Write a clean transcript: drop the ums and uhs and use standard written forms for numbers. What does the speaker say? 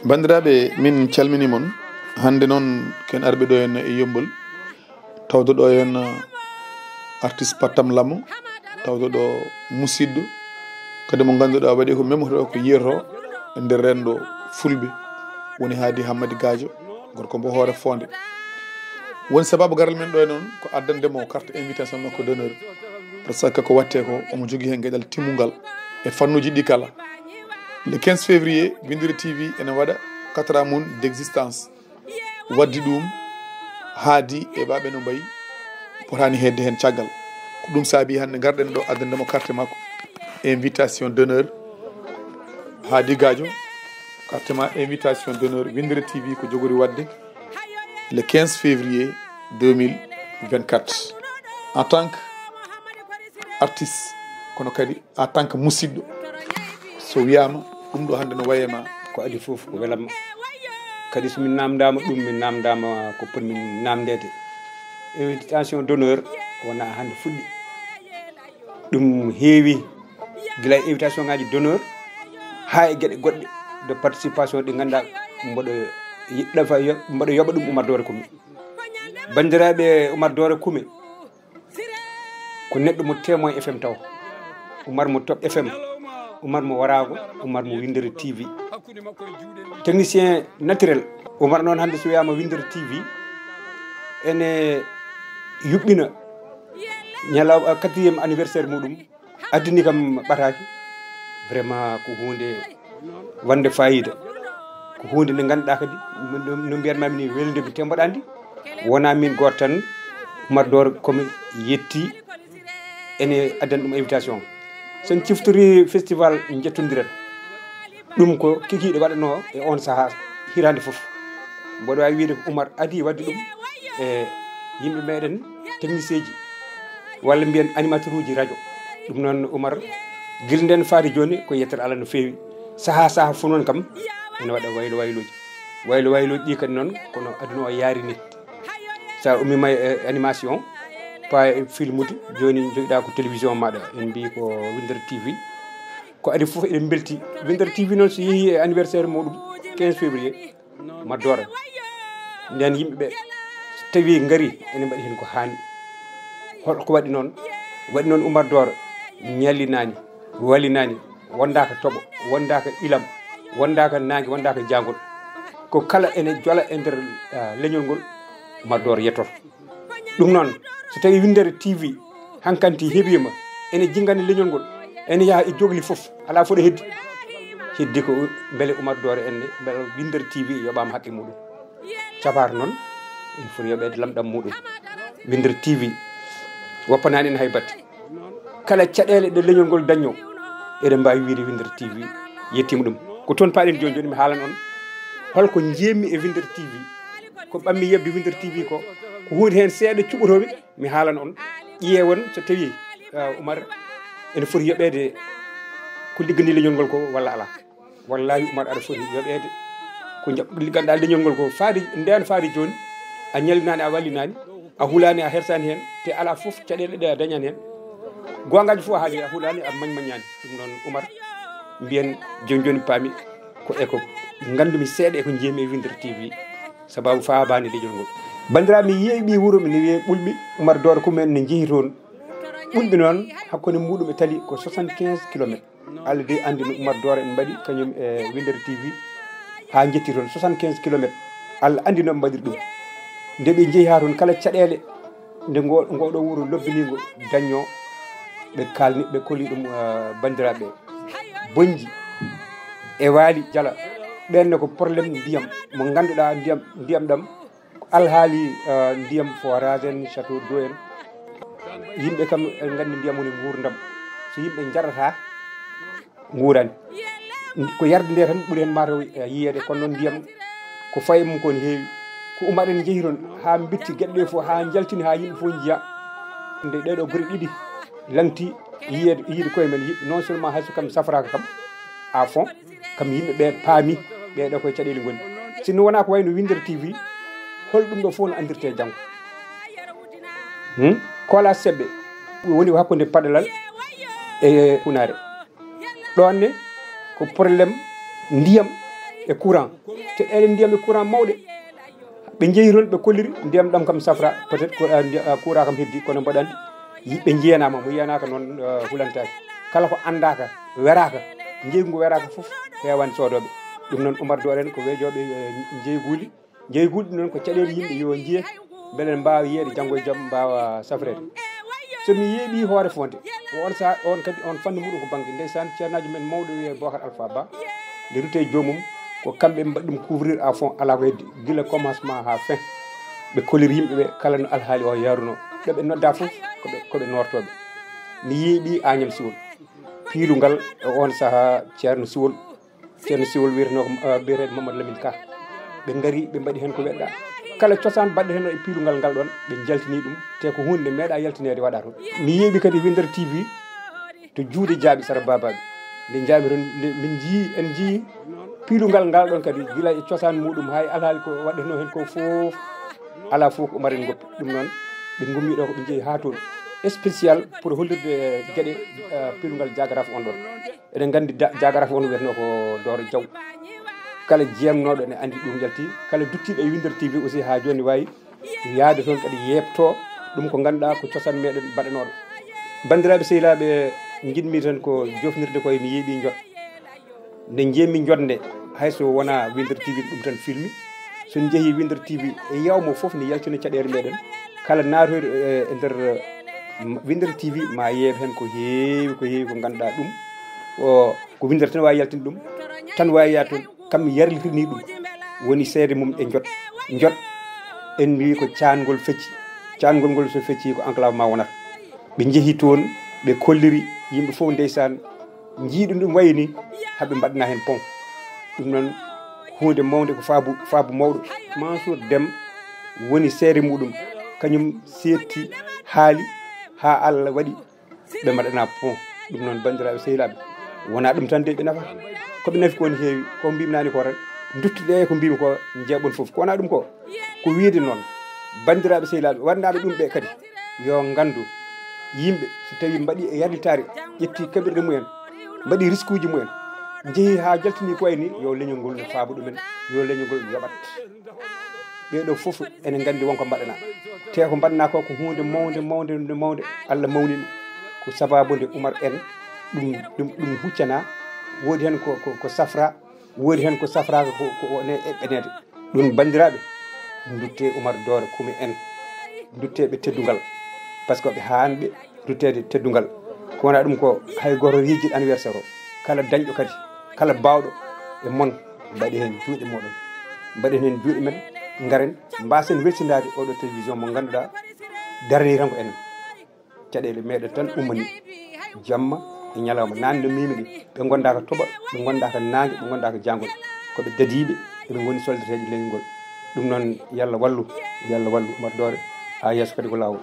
bandiraɓe min calmini mon hande noon ken arɓe ɗo henna e Yeumbeul tawde ɗo henna artiste Pattam Lamo tawde ɗo musidɗo kadi mo ganduɗa waɗi ko memtoɗo ko yiyato e nder rendo fulɓe woni Hady Hammady Gadio gorko mbo hoore fonde woni sababu garal men ɗo e noon ko addandemo carte invitation makko d'honneur par ce que ko watte ko omo jogui hen gueɗal timmugal e fannuji ɗi kala le 15 février Windiri TV ene waɗa 4 ans mum d' existence waddi ɗum haadi e ɓaɓe no mbayi potani hedde hen caggal ko ɗum saabi hande garɗen ɗo addandemo carte makko invitation d'honneur Hady Gadio carte ma invitation d'honneur Windiri TV ko jogori wadde le 15 février 2024 en tant que artiste kono kadi en tant que musidɗo so wiyama ɗum ɗo hande no wayema ko adi foof ko welamma kadi somin namdama ɗum min namdama ko potmin namdede invitation d'honneur wona hande fuɗɗi ɗum heewi guila invitation ngaji d'honneur ha e gueɗe goɗɗe de participation ɗi ganduɗa mboɗo yoɓa ɗum Oumar Dore Coumé bandiraɓe Oumar Dore Coumé ko neɗɗo mo témoin FM taw Oumar mo Top FM Oumar mo Warago Oumar mo Windiri TV technicien naturel Oumar noon hande so wiyama Windiri TV ene yuɓɓina ñalaw 4e anniversaire muɗum addini kam ɓataki vraiment ko hunde wande fayida ko hunde nde ganduɗa kadi no mbiyatmami ni weldebi temboɗandi wona min goto tan Oumar Dore Coumé yetti ene addani ɗum invitation sen ciftori festival jettodiren ɗum ko kikiɗe waɗano e on saaha hirande foof mboɗo wawi wiide ko Oumar adi wadde ɗum e yimɓe meɗen technicien ji walla mbiyen animateur uji radio ɗum noon Oumar guila nden faade joni ko yettere Allah no fewi saaha fo noon kam ene waɗa waylo wayloji ɗi kadi noon kono aduna o yaari ni sa ummima e animation pa e filmude joni joguiɗa ko télévision maɗa en mbi ko Windiri TV ko adi foof eɗen belti Windiri TV noon so yeehi e anniversaire muɗum 15 février Oumar Dore nden yimɓeɓe so tawi gaari ene mbaɗi hen ko hanni holko waɗi noon Oumar Dore ñallinani wallinani wondaka tooɓo wondaka ilam wondaka nangue wondaka jangol ko kala ene joola e nder leñol ngol Oumar Dore yettoto ɗum noon so tawi Windiri TV hankanti heeɓima ene jinggani leñol ngol ene yaaha e jogli foof ala foɗo heddi ko beele Oumar Dore enne beele Windiri TV yoɓama haqqe muɗum safaro noon il faut yoɓede lamɗam muɗum Windiri TV woppanani en hay batte kala caɗele ɗe leñol ngol daño eɗen mbawi wiide Windiri TV yettima ɗum ko toon paɗen joni mi haalan on holko jeemmi e Windiri TV ko ɓammi yebde Windiri TV ko hunde hen seeɗa cuɓotoɓe mi haalan on ƴeewon so tawi Oumar ene foti yoɓede ko liggani leñol ngol ko walla ala wallahi Oumar aɗa foti yoɓede ko ganduɗa leñol ngol ko faade nden faade joni a ñallinani a wallinani a hulani a hersani hen te ala foof caɗele ɗe a dañani hen gongaji foof a haali a hulani a mañmañani ɗum noon Oumar mbiyen joni paami ko eko gandumi seeɗa eko jeemi e Windiri TV sababu faabani leñol ngol bandiraɓe mi yeeɓi wuuro mi ne wiye ɓulɓi Oumar Dore Coumé ne jeehi toon ɓulɓi noon hakkude muɗum e tali ko 75 kilométres Allah de andi no Oumar Dore en mbaɗi kañum e Windiri TV ha jetti toon 75 kilométres Allah andi noɓe mbaɗiri ɗum nde ɓe jeehi ha toon kala caɗele nde ngoɗo wuuro lobbinigo daño ɓe kalni ɓe koli ɗum bandiraɓe Boñji e Waali Diala ɓenne ko probléme ndiyam mo ganduɗa ndiyam ɗam alhaali ndiyam forage en château d'eau en yimɓe kam gandi ndiyam woni gurdam so yimɓe jarata gurani ko yarde nde tan ɓuuri hen mataw yiyede kono noon ndiyam ko faye mum ko ne heewi ko Oumar en jeehi toon ha bitti gueɗe ɗe foof ha jaltini ha yimɓe foof jiiya nde ɗeɗo guure ɗiɗi lanti yiide koye men yimɓe non seulement hayso kam safraka kam à fond kam yimɓeɓe paami ɓeɗo koye caɗele goni sinno wona ko wayno Windiri TV hol ɗum ɗo fof no andirte janggo kola seɓɓe woni hakkude Paɗalal e Funare ɗonne ko probléme ndiyam e courant te eɗen ndiyam e courant mawɗe ɓe jeeyi toon ɓe kolliri ndiyam ɗam kam safra peut être courant kam heddi kono mbaɗandi ɓe jiyanama mo yiyanaka noon hulantaki kala ko andaka weraka jeygu ngu weraka foof hewani sodoɓe ɗum noon Oumar Dore en ko weejoɓe jeeyguli ɗum noon ko caɗele yimɓe yo jiye beele mbawa yiyede janggo e jaam mbawa safrede somi yeeɓi hoore fonde on saaha on kadi on fannu muɗum ko banggue ndeysan ceernajo men mawɗo wiye Bocar Alpha Ba nde rutte jomum ko kamɓe mbaɗi ɗum couvrir à fond ala ko heddi guila commencement ha fin ɓe kolir yimɓeɓe kala no alhaali o yaruno ɗoɓe nodda foof koɓe nortoɓe mi yeeɓi Agname Siwol piilungal on saaha ceerno Siwol wiyeteno biyeteɗo Mamadou Lamine Ka ɓe gaari ɓe mbaɗi hen ko weɗɗa kala cosaan baɗɗo hen e piilungal ngal ɗon ɓe jaltini ɗum te ko hunde meeɗa yaltinede waɗa toon mi yeeɓi kadi Windere TV to juuɗe Jaaɓi Sara Babaɓe nde jaami toon min en jii piilungal ngal ɗon kadi gila e cosaan muɗum hay alhaali ko waɗeteno hen ko foof ala fof ko Oumar en goppi ɗum noon ɓe gummi ɗo ko ɓe jeeyi ha toon spécial pour hollirde gueɗe piilungal Jagaraf on ɗon eɗen gandi Jagaraf on wiyeteno ko Doro Diaw kala jeeyamnoɗo ene andi ɗum jalti kala duttiɗo e Windere TV aussi ha joni wawi yaade toon kadi yebto ɗum ko ganduɗa ko cosaan meɗen mbaɗanoɗo bandiraɓe sehilaɓe jiɗmi tan ko jofnirde koye mi yeeɓi jot nde jeemi jodde hayso wona Windere TV ɗum tan filmi son jeehi Windere TV e yawmo foof ne yaltina caɗele meɗen kala natoyɗo e nder Windere TV ma yeeɓe hen ko heewi ko ganduɗa ɗum ko Windere tan wawi yaltinde ɗum tan wawi yaade toon kam yarlitirni ɗum woni seede mum e jot en wi ko cangol fecci cangol ngol so fecci ko enclavement wonata ɓe jeehi toon ɓe kolliri yimɓe fof ndeysan jiiɗum ɗum wayni haɓe mbaɗana hen pont ɗum noon hunde mawde ko faabu mawɗo Mansour Déme woni seede muɗum kañum setti haali ha Allah waɗi ɓe mbaɗana pont ɗum noon bandiraɓe sehilaɓe wona ɗum tan de ɓe nafa koɓe nafi ko woni heewi ko mbimnani ko tan duttuɗe ko mbimi ko jeeɓon foof ko wona ɗum ko wiide noon bandiraɓe sehilaɓe wannaɓe ɗum ɓe kadi yo gandu yimɓe so tawi mbaɗi e yarditare ƴetti kaɓirɗe mumen mbaɗi risque uji mumen jeehi ha jaltini ko wayni yo leñol ngol no faabu ɗumen yo leñol ngol yoɓat ɓeɗo foof ene gandi wonko mbaɗana te ko mbaɗana ko hunde mawde Allah mawnini ko sababude Oumar en ɗum huccana woodi hen ko safra woodi hen ko safraka ko ne eɓɓenede ɗum bandiraɓe dutte Oumar Dore Coumé en dutteɓe teddugal par ce que ɓe hanɓe duttede teddugal ko wona ɗum ko hay goto rijiɗo anniversaire o kala dañɗo kadi kala bawɗo e moon mbaɗi hen juuɗe moɗon mbaɗen hen juuɗe men garen mbasen weltinade oɗo télévision mo ganduɗa darani tan ko enen caɗele meɗen tan ummani jamma e ñalawma nande no mimi ɗi ɓe gonda ko tooɓa ɓe gonda ko nangue ɓe gonda ko jangol koɓe dadiɓe eɓe goni soldateji leñol ngol ɗum noon Yallah wallu Oumar Dore ha yeeso kadi ko lawol